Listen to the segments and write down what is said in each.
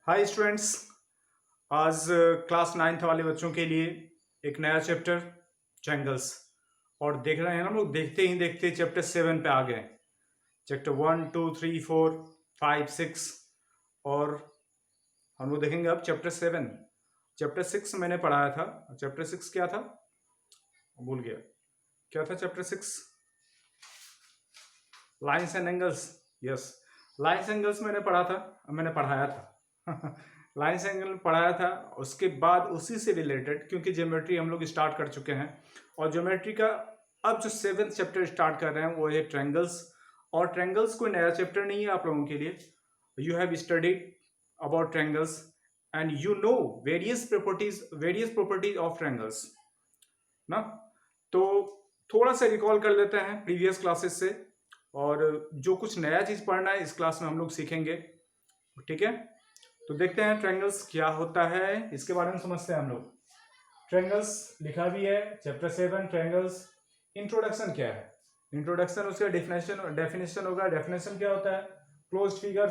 Hi students. आज class ninth वाले बच्चों के लिए एक नया चैप्टर ट्रायंगल्स और देख रहे हैं हम लोग। देखते ही देखते चैप्टर 7 पे आ गए। चैप्टर 1 2 3 4 5 6 और हम लोग देखेंगे अब चैप्टर 7। चैप्टर 6 मैंने पढ़ाया था। चैप्टर 6 क्या था भूल गया। क्या था chapter 6? Lines and angles. Yes, lines angles मैंने पढ़ाया था लाइन्स एंगल पढ़ाया था। उसके बाद उसी से रिलेटेड, क्योंकि ज्योमेट्री हम लोग स्टार्ट कर चुके हैं और ज्योमेट्री का अब जो 7th चैप्टर स्टार्ट कर रहे हैं वो है ट्रायंगल्स। और ट्रायंगल्स कोई नया चैप्टर नहीं है आप लोगों के लिए। You have studied about triangles and you know various properties of triangles ना। तो थोड़ा सा रिकॉल कर लेते हैं प्रीवियस क्लासेस से, और जो कुछ नया चीज पढ़ना है इस क्लास में हम लोग सीखेंगे। ठीक है, तो देखते हैं ट्रायंगल्स क्या होता है, इसके बारे में समझते हैं हम लोग। ट्रायंगल्स लिखा भी है चैप्टर 7 ट्रायंगल्स। इंट्रोडक्शन क्या है? इंट्रोडक्शन उसका डेफिनेशन होगा। डेफिनेशन क्या होता है? Closed figure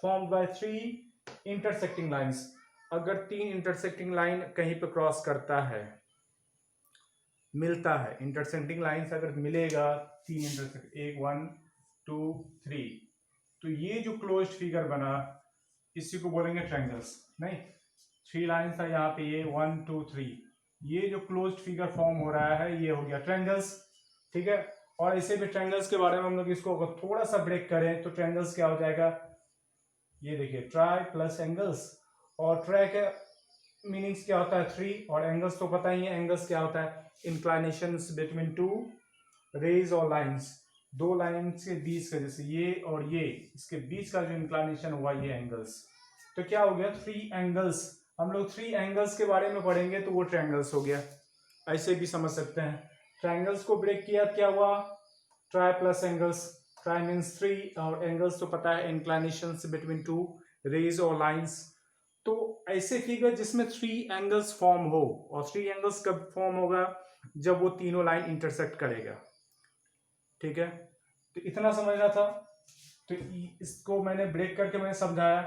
formed by 3 intersecting lines. अगर 3 इंटरसेक्टिंग लाइन कहीं पे क्रॉस करता है, मिलता है, इंटरसेक्टिंग लाइंस अगर मिलेगा 3 इंटरसेक्ट 1 1 2 3, तो ये जो क्लोज्ड फिगर बना इसी को बोलेंगे ट्रायंगल्स। नहीं, 3 लाइंस था यहाँ पे, ये 1 2 3, ये जो क्लोज्ड फिगर फॉर्म हो रहा है ये हो गया ट्रायंगल्स। ठीक है, और इसे भी ट्रायंगल्स के बारे में हम लोग इसको अगर थोड़ा सा ब्रेक करें तो ट्रायंगल्स क्या हो जाएगा? ये देखिए, ट्राई प्लस एंगल्स। और ट्राई का मीनिंग्स क्या होता है? 3, और एंगल्स तो पता ही है। एंगल्स क्या होता है? इंक्लाइनेशंस बिटवीन 2 रेज और लाइंस। 2 लाइंस के बीच का, जैसे ये और ये, इसके बीच का जो इंक्लाइनेशन हुआ ये एंगल्स। तो क्या हो गया? 3 एंगल्स। हम लोग 3 एंगल्स के बारे में पढ़ेंगे तो वो ट्रायंगल्स हो गया। ऐसे भी समझ सकते हैं। ट्रायंगल्स को ब्रेक किया, क्या हुआ? Try plus angles. Try means 3 और एंगल्स तो पता है इंक्लाइनेशंस बिटवीन 2 रेज और लाइंस। तो ऐसे फिगर जिसमें 3 एंगल्स फॉर्म हो, और 3 एंगल्स कब फॉर्म होगा? जब वो तीनों लाइन इंटरसेक्ट करेगा। ठीक है, तो इतना समझना था। तो इसको मैंने ब्रेक करके मैंने समझाया।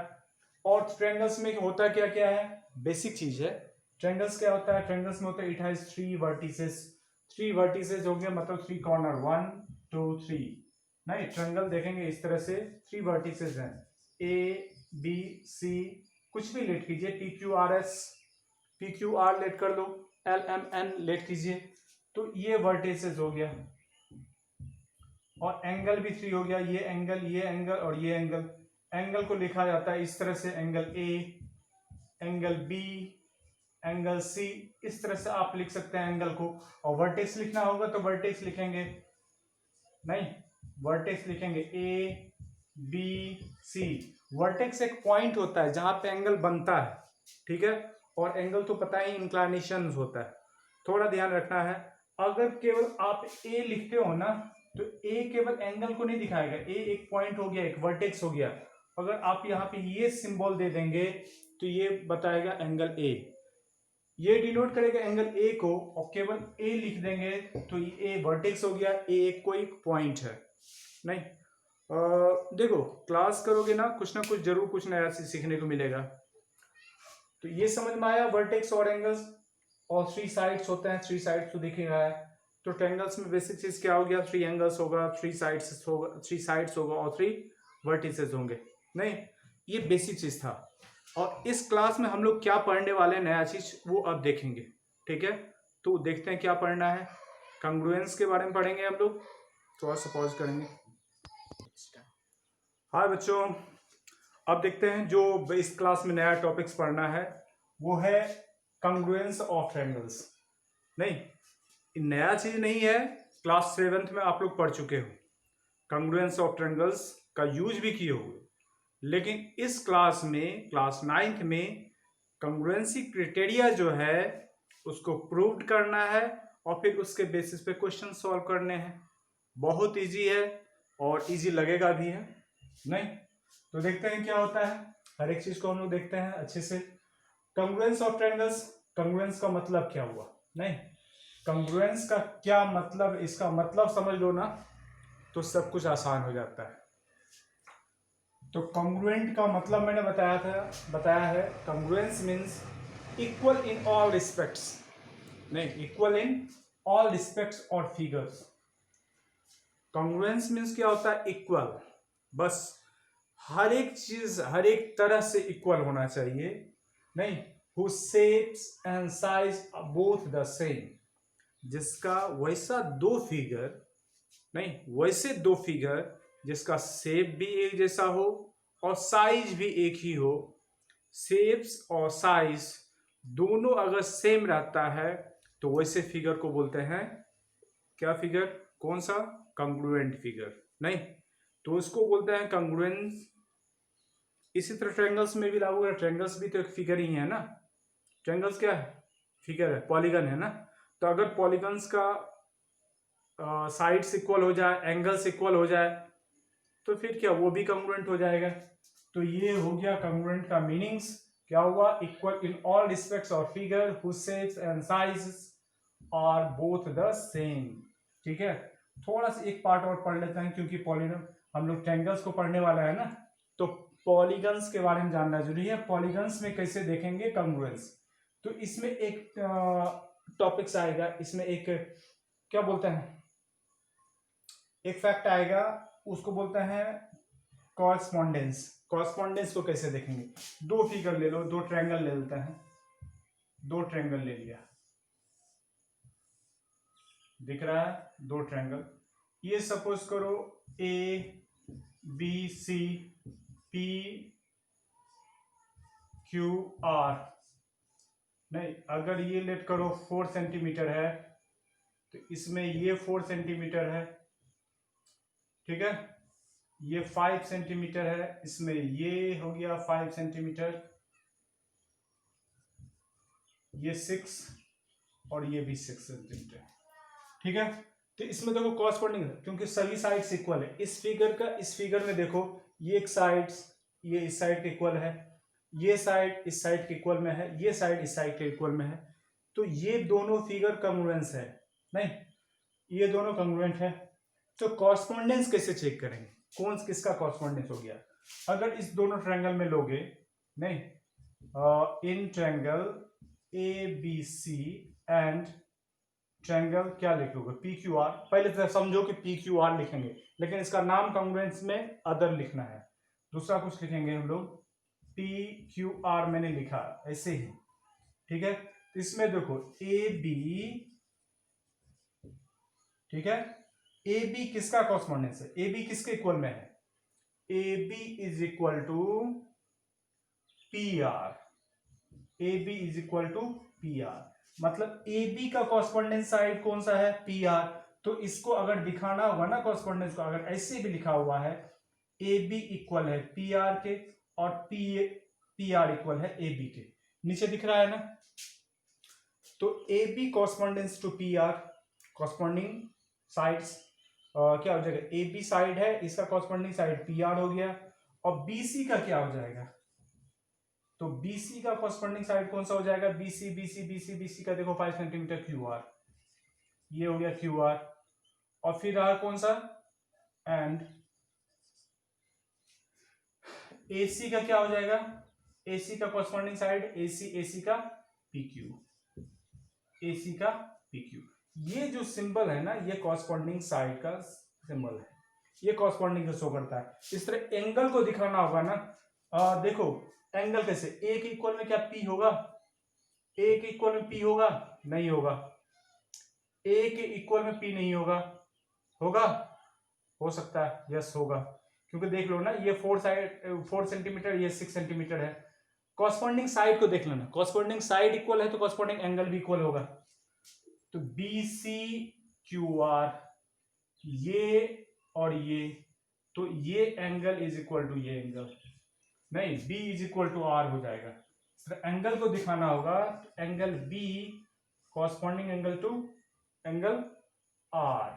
और ट्रायंगल्स में होता क्या क्या है? बेसिक चीज है। ट्रायंगल्स क्या होता है? ट्रायंगल्स में होता है इट हैज 3 वर्टिसेस। 3 वर्टिसेस हो गया, मतलब 3 कॉर्नर, 1 2 3। नहीं, ट्रायंगल देखेंगे इस तरह से 3 वर्टिसेस हैं, ए बी सी, कुछ भी लेट कीजिए, P Q R S, P Q R let कर लो, एल एम एन लेट कीजिए। तो ये वर्टिसेस हो गया, और एंगल भी 3 हो गया। ये एंगल और ये एंगल। एंगल को लिखा जाता है इस तरह से, angle A, angle B, angle C. इस तरह से आप लिख सकते हैं एंगल को। और वर्टेक्स लिखना होगा तो वर्टेक्स लिखेंगे, नहीं, वर्टेक्स लिखेंगे ए बी सी। वर्टेक्स एक पॉइंट होता है जहां पे एंगल बनता है। ठीक है, और एंगल तो पता ही इंक्लाइनेशन होता है। थोड़ा ध्यान रखना है। अगर केवल आप ए लिखते हो ना, तो ए केवल एंगल को नहीं दिखाएगा। ए एक पॉइंट हो गया, एक वर्टेक्स हो गया। अगर आप यहाँ पे ये सिंबल दे देंगे तो ये बताएगा एंगल ए, ये डिनोट करेगा एंगल ए को, और केवल ए लिख देंगे तो ये ए वर्टेक्स हो गया। ए एक कोई पॉइंट है। नहीं, देखो, क्लास करोगे ना कुछ जरूर कुछ नया सीखने को मिलेगा। तो ये समझ में आया, वर्टेक्स और एंगल्स। और 3 साइड्स होते हैं, 3 साइड्स तो दिख ही रहा है। तो ट्रायंगल्स में बेसिक चीज क्या हो गया? 3 एंगल्स होगा, 3 साइड्स होगा, 3 साइड्स होगा और 3 वर्टिसेस होंगे। नहीं, ये बेसिक चीज था। और इस क्लास में हम लोग क्या पढ़ने वाले हैं नया चीज, वो अब देखेंगे। ठीक है, तो देखते हैं क्या पढ़ना है। कंग्रुएंस के बारे में पढ़ेंगे हम लोग। थोड़ा सा पॉज करेंगे। हाँ बच्चों, अब देखते हैं जो इस क्लास में नया टॉपिक्स पढ़ना है वो है कंग्रुएंस ऑफ ट्रायंगल्स। नहीं, नया चीज नहीं है, क्लास 7th में आप लोग पढ़ चुके हो। कंग्रुएंस ऑफ ट्रायंगल्स का यूज भी किए हुए, लेकिन इस क्लास में, क्लास 9th में, कंग्रुएंसी क्राइटेरिया जो है उसको प्रूव करना है और फिर उसके बेसिस पे क्वेश्चन सॉल्व करने हैं। बहुत इजी है और इजी लगेगा भी है। नहीं, तो देखते हैं क्या होता है। हर एक चीज को हम लोग देखते हैं अच्छे से। कंग्रुएंस ऑफ ट्रायंगल्स, कंग्रुएंस का मतलब क्या हुआ? नहीं, कंग्रुएंस का क्या मतलब, इसका मतलब समझ लो ना तो सब कुछ आसान हो जाता है। तो कॉन्ग्रुएंट का मतलब मैंने बताया है congruence means equal in all respects, नहीं, इक्वल इन ऑल रिस्पेक्ट्स और फिगर्स। कॉन्ग्रुएंस मीन्स क्या होता है? इक्वल, बस हर एक चीज हर एक तरह से इक्वल होना चाहिए, नहीं, whose shapes and size are both the same, जिसका वैसा दो फिगर, नहीं, वैसे दो फिगर जिसका शेप भी एक जैसा हो और साइज भी एक ही हो। शेप्स और साइज दोनों अगर सेम रहता है तो वैसे फिगर को बोलते हैं क्या फिगर? कौन सा? कॉन्ग्रुएंट फिगर, नहीं, तो उसको बोलते हैं कॉन्ग्रुएंस। इसी तरह ट्रायंगल्स में भी लागू है, ट्रायंगल्स भी तो एक फिगर ही है ना। ट्रायंगल्स क्या है? फिगर है, पॉलीगन है ना। तो अगर पॉलीगन्स का साइड्स इक्वल हो जाए, एंगल्स इक्वल हो जाए, तो फिर क्या, वो भी कॉन्ग्रुएंट हो जाएगा। तो ये हो गया कॉन्ग्रुएंट का मीनिंग्स। क्या हुआ? इक्वल इन ऑल रिस्पेक्ट्स और figure whose shapes and sizes are both the same. ठीक है, थोड़ा सा एक पार्ट और पढ़ लेते हैं क्योंकि पॉलीगन हम लोग ट्रायंगल्स को पढ़ने वाला है ना, तो पॉलीगन्स के बारे में जानना जरूरी है। पॉलीगन्स में कैसे देखेंगे कॉन्ग्रुएंस? तो इसमें एक टॉपिक्स आएगा, इसमें एक क्या बोलते हैं, एक फैक्ट आएगा, उसको बोलते हैं कॉरस्पॉन्डेंस। कॉरस्पॉन्डेंस को कैसे देखेंगे? दो फिगर ले लो, दो ट्रायंगल ले लेते हैं, दो ट्रायंगल ले लिया, दिख रहा है, दो ट्रायंगल। ये सपोज करो A B C P Q R, नहीं, अगर ये लेट करो 4 सेंटीमीटर है तो इसमें ये 4 सेंटीमीटर है, ठीक है, ये 5 सेंटीमीटर है, इसमें ये हो गया 5 सेंटीमीटर, ये 6 और ये भी 6 सेंटीमीटर, ठीक है। तो इसमें देखो कॉरस्पॉन्डिंग है क्योंकि सभी साइड्स इक्वल है। इस फिगर का इस फिगर में देखो, ये एक साइड, ये इस साइड के इक्वल है, ये साइड इस साइड के इक्वल में है, ये साइड इस साइड के इक्वल में है, तो ये दोनों फिगर कॉन्ग्रुएंस है, नहीं, ये दोनों कॉन्ग्रुएंट है। तो कॉरस्पॉन्डेंस कैसे चेक करेंगे, कौन किसका कॉरस्पॉन्डेंस हो गया? अगर इस दोनों ट्रायंगल में लोगे, नहीं, in triangle A B C and triangle क्या लिखोगे? P Q R. पहले तो समझो कि पी क्यू आर लिखेंगे, लेकिन इसका नाम कॉन्ग्रुएंस में अदर लिखना है, दूसरा कुछ लिखेंगे हम लोग। पी क्यू आर मैंने लिखा ऐसे ही, ठीक है। तो इसमें देखो ए बी, ठीक है, ए बी किसका कॉरस्पॉन्डेंस है? ए बी किसके इक्वल में है? A B is equal to P R, A B is equal to P R, मतलब ए बी का कॉरस्पॉन्डेंस साइड कौन सा है? P R. तो इसको अगर दिखाना होगा ना कॉरस्पॉन्डेंस को, अगर ऐसे भी लिखा हुआ है ए बी इक्वल है पी आर के और पी आर इक्वल है ए बी के, नीचे दिख रहा है ना। तो A B correspondence to P R, corresponding sides क्या हो जाएगा? ए बी साइड है, इसका कॉरस्पॉन्डिंग साइड पी आर हो गया, और बी सी का क्या हो जाएगा? तो BC का कॉरस्पॉन्डिंग साइड कौन सा हो जाएगा? BC का देखो 5 सेंटीमीटर QR, ये हो गया QR, और फिर रहा कौन सा? एंड AC का क्या हो जाएगा? AC का कॉरस्पॉन्डिंग साइड AC का PQ, AC का PQ। ये जो सिंबल है ना, ये कॉरस्पॉन्डिंग साइड का सिंबल है, ये कॉरस्पॉन्डिंग शो करता है। इस तरह एंगल को दिखाना होगा ना, देखो एंगल कैसे? ए के इक्वल में क्या P होगा? ए के इक्वल में P होगा? नहीं होगा। ए के इक्वल में P नहीं होगा, होगा? हो सकता है, यस होगा, क्योंकि देख लो ना, ये 4 सेंटीमीटर, ये 6 सेंटीमीटर है। कॉरस्पॉन्डिंग साइड को देख लेना, कॉरस्पॉन्डिंग साइड इक्वल है तो कॉरस्पॉन्डिंग एंगल भी इक्वल होगा। तो BCQR ये और ये, तो ये एंगल इज इक्वल टू ये एंगल, नहीं, B is equal to R हो जाएगा। एंगल को दिखाना होगा, angle B corresponding angle to angle R,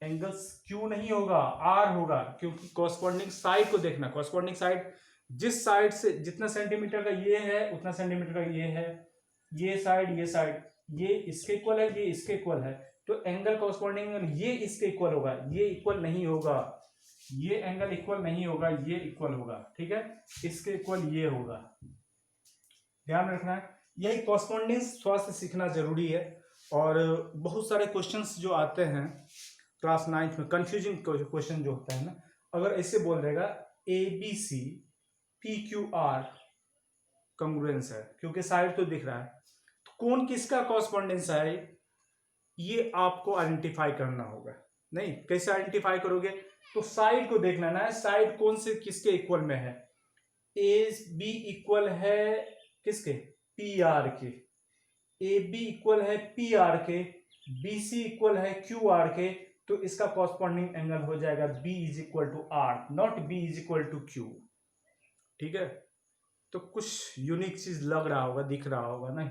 angle Q नहीं होगा, R होगा, क्योंकि कॉरस्पॉन्डिंग साइड को देखना। कॉरस्पॉन्डिंग साइड जिस साइड से जितना सेंटीमीटर का ये है उतना सेंटीमीटर का ये है, ये साइड ये इसके इक्वल है, ये इसके इक्वल है, तो एंगल कॉरस्पॉन्डिंग ये इसके इक्वल होगा, ये इक्वल नहीं होगा, ये एंगल इक्वल नहीं होगा, ये इक्वल होगा, ठीक है, इसके इक्वल ये होगा, ध्यान रखना है। यही कॉरस्पॉन्डेंस थोड़ा सा सीखना जरूरी है। और बहुत सारे क्वेश्चंस जो आते हैं क्लास 9th में, कंफ्यूजिंग क्वेश्चन जो होता है ना, अगर ऐसे बोल देगा A B C P Q R congruence है, क्योंकि साइड तो दिख रहा है, तो कौन किसका कॉरस्पॉन्डेंस है ये आपको आइडेंटिफाई करना होगा। नहीं, कैसे आइडेंटिफाई करोगे, तो साइड को देख लेना है, साइड कौन से किसके इक्वल में है। ए बी इक्वल है किसके, पी आर के, ए बी इक्वल है पी आर के, बी सी इक्वल है क्यू आर के, तो इसका कॉरस्पॉन्डिंग एंगल हो जाएगा B is equal to R, not B is equal to Q, ठीक है। तो कुछ यूनिक चीज लग रहा होगा, दिख रहा होगा, नहीं,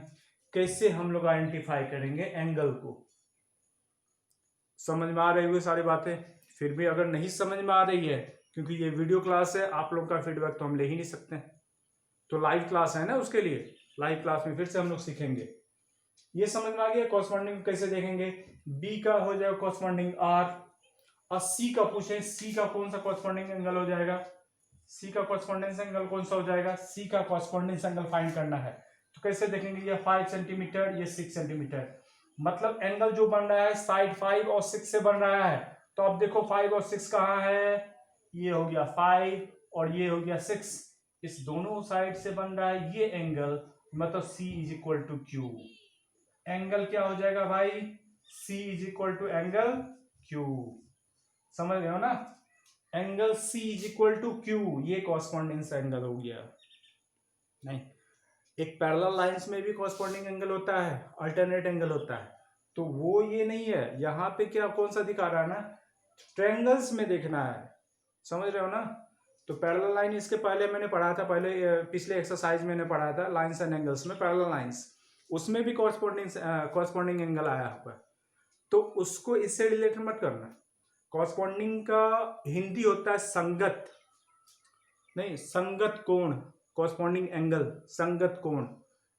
कैसे हम लोग आइडेंटिफाई करेंगे एंगल को। समझ में आ रही हुई सारी बातें। फिर भी अगर नहीं समझ में आ रही है, क्योंकि ये वीडियो क्लास है, आप लोग का फीडबैक तो हम ले ही नहीं सकते, तो लाइव क्लास है ना, उसके लिए लाइव क्लास में फिर से हम लोग सीखेंगे। ये समझ में आ गया कॉरस्पॉन्डिंग कैसे देखेंगे। बी का हो जाएगा कॉरस्पॉन्डिंग आर, और सी का पूछे, सी का कौन सा कॉरस्पॉन्डिंग एंगल हो जाएगा, सी का कॉरस्पॉन्डेंस एंगल कौन सा हो जाएगा, सी का कॉरस्पॉन्डेंस एंगल फाइंड करना है। तो कैसे देखेंगे, ये 5 सेंटीमीटर, ये 6 सेंटीमीटर, मतलब एंगल जो बन रहा है साइड 5 और 6 से बन रहा है। तो अब देखो 5 और 6 कहाँ है, ये हो गया 5 और ये हो गया 6, इस दोनों साइड से बन रहा है ये एंगल, मतलब C is equal to Q. Angle क्या हो जाएगा भाई, C is equal to angle Q, समझ रहे हो ना। Angle C is equal to Q, ये कॉरस्पॉन्डेंस एंगल हो गया। नहीं, एक पैरेलल लाइंस में भी कॉरस्पॉन्डिंग एंगल होता है, अल्टरनेट एंगल होता है, तो वो ये नहीं है। यहाँ पे क्या कौन सा दिखा रहा है ना, ट्रायंगल्स में देखना है, समझ रहे हो ना। तो पैरेलल लाइन इसके पहले मैंने पढ़ा था, पहले पिछले एक्सरसाइज मैंने पढ़ा था लाइंस एंड एंगल्स में, पैरेलल लाइंस, उसमें भी कॉरस्पॉन्डिंग एंगल आया होगा, तो उसको इससे रिलेटेड मत करना। कॉरस्पॉन्डिंग का हिंदी होता है संगत, नहीं, संगत कोण, कॉरस्पॉन्डिंग एंगल संगत कोण,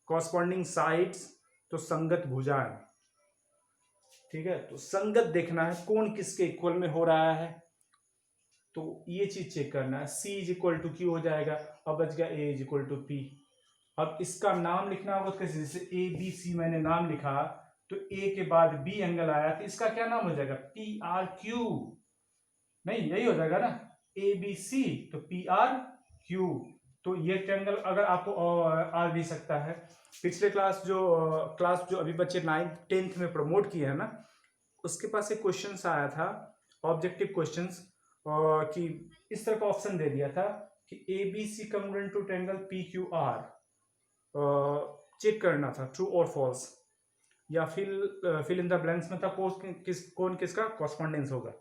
कॉरस्पॉन्डिंग साइड्स तो संगत भुजाएं, ठीक है। तो संगत देखना है, कौन किसके इक्वल में हो रहा है, तो ये चीज चेक करना है। C is equal to Q हो जाएगा, अब बच गया A is equal to P। अब इसका नाम लिखना होगा कैसे, जैसे A B C मैंने नाम लिखा, तो A के बाद B एंगल आया, तो इसका क्या नाम हो जाएगा, PRQ, नहीं यही हो जाएगा ना, ABC तो PRQ। तो ये ट्रायंगल अगर आपको आ भी सकता है। पिछले क्लास जो अभी बच्चे 9th 10th में प्रमोट किए हैं ना, उसके पास एक क्वेश्चन आया था, ऑब्जेक्टिव क्वेश्चंस, कि इस तरह का ऑप्शन दे दिया था कि ABC congruent to triangle PQR, check करना था ट्रू और फॉल्स, या फिल इन द ब्लैंक्स में था कौन किसका कॉरस्पॉन्डेंस होगा।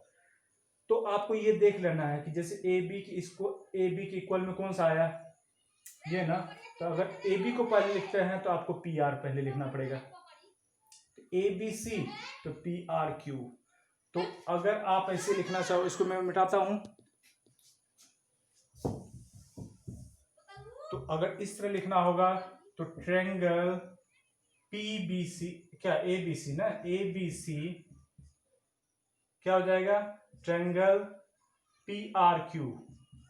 तो आपको ये देख लेना है कि जैसे AB के इक्वल में कौन सा आया, ये ना, तो अगर AB को पहले लिखते हैं तो आपको PR पहले लिखना पड़ेगा, ABC तो PRQ। तो अगर आप ऐसे लिखना चाहो, इसको मैं मिटाता हूं, तो अगर इस तरह लिखना होगा तो ट्रायंगल PBC, क्या ABC ना, ABC क्या हो जाएगा, ट्रायंगल PRQ,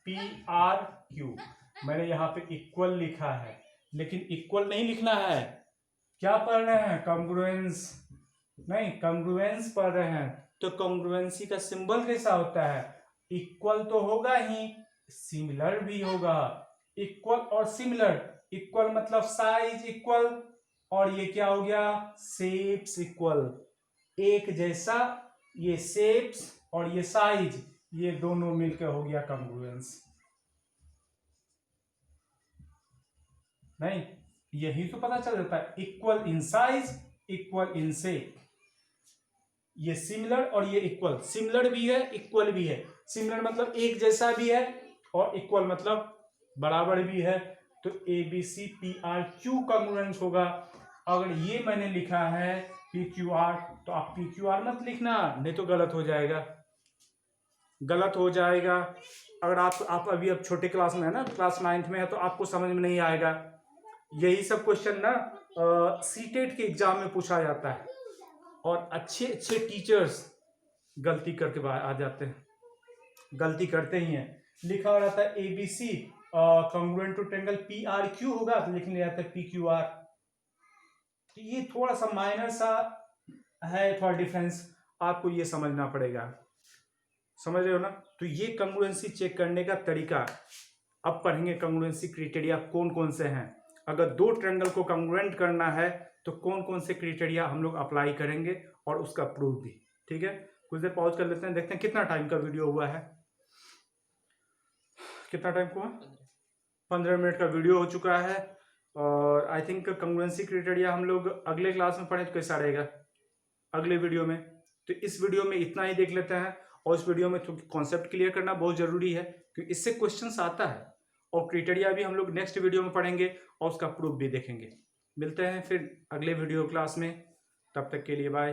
PRQ। मैंने यहाँ पे इक्वल लिखा है, लेकिन इक्वल नहीं लिखना है, क्या पढ़ रहे हैं, कॉन्ग्रुएंस, नहीं कॉन्ग्रुएंस पढ़ रहे हैं। तो कॉन्ग्रुएंसी का सिंबल कैसा होता है, इक्वल तो होगा ही, सिमिलर भी होगा। इक्वल और सिमिलर, इक्वल मतलब साइज इक्वल, और ये क्या हो गया, शेप्स इक्वल, एक जैसा, ये शेप्स और ये साइज, ये दोनों मिलकर हो गया कॉन्ग्रुएंस। नहीं, यही तो पता चल जाता है, equal in size, equal in shape. ये सिमिलर और ये इक्वल, सिमिलर भी है इक्वल भी है, सिमिलर मतलब एक जैसा भी है, और इक्वल मतलब बराबर भी है। तो ABC PRQ कॉन्ग्रुएंस होगा। अगर ये मैंने लिखा है PQR, तो आप PQR मत लिखना, नहीं तो गलत हो जाएगा, गलत हो जाएगा। अगर आप अभी अब छोटे क्लास में है ना, क्लास 9th में है, तो आपको समझ में नहीं आएगा। यही सब क्वेश्चन ना सीटेट के एग्जाम में पूछा जाता है, और अच्छे अच्छे टीचर्स गलती करके आ जाते हैं। गलती करते ही हैं। लिखा हो रहता है ABC congruent to triangle PRQ होगा तो लिख लिया जाता है PQR। तो ये थोड़ा सा माइनर सा है, थोड़ा डिफरेंस आपको ये समझना पड़ेगा, समझ रहे हो ना। तो ये कंग्रुएंसी चेक करने का तरीका, अब पढ़ेंगे कंग्रुएंसी क्राइटेरिया कौन कौन से हैं। अगर दो ट्रायंगल को कंग्रुएंट करना है तो कौन कौन से क्राइटेरिया हम लोग अप्लाई करेंगे और उसका प्रूफ भी। ठीक है, कुछ देर पॉज कर लेते हैं, देखते हैं कितना टाइम का वीडियो हुआ है। कितना टाइम हुआ? 15 मिनट का वीडियो हो चुका है। और आई थिंक कंग्रुएंसी क्राइटेरिया हम लोग अगले क्लास में पढ़े तो कैसा रहेगा, अगले वीडियो में। तो इस वीडियो में इतना ही देख लेते हैं, और इस वीडियो में कॉन्सेप्ट क्लियर करना बहुत जरूरी है क्योंकि इससे क्वेश्चंस आता है, और क्राइटेरिया भी हम लोग नेक्स्ट वीडियो में पढ़ेंगे और उसका प्रूफ भी देखेंगे। मिलते हैं फिर अगले वीडियो क्लास में, तब तक के लिए बाय।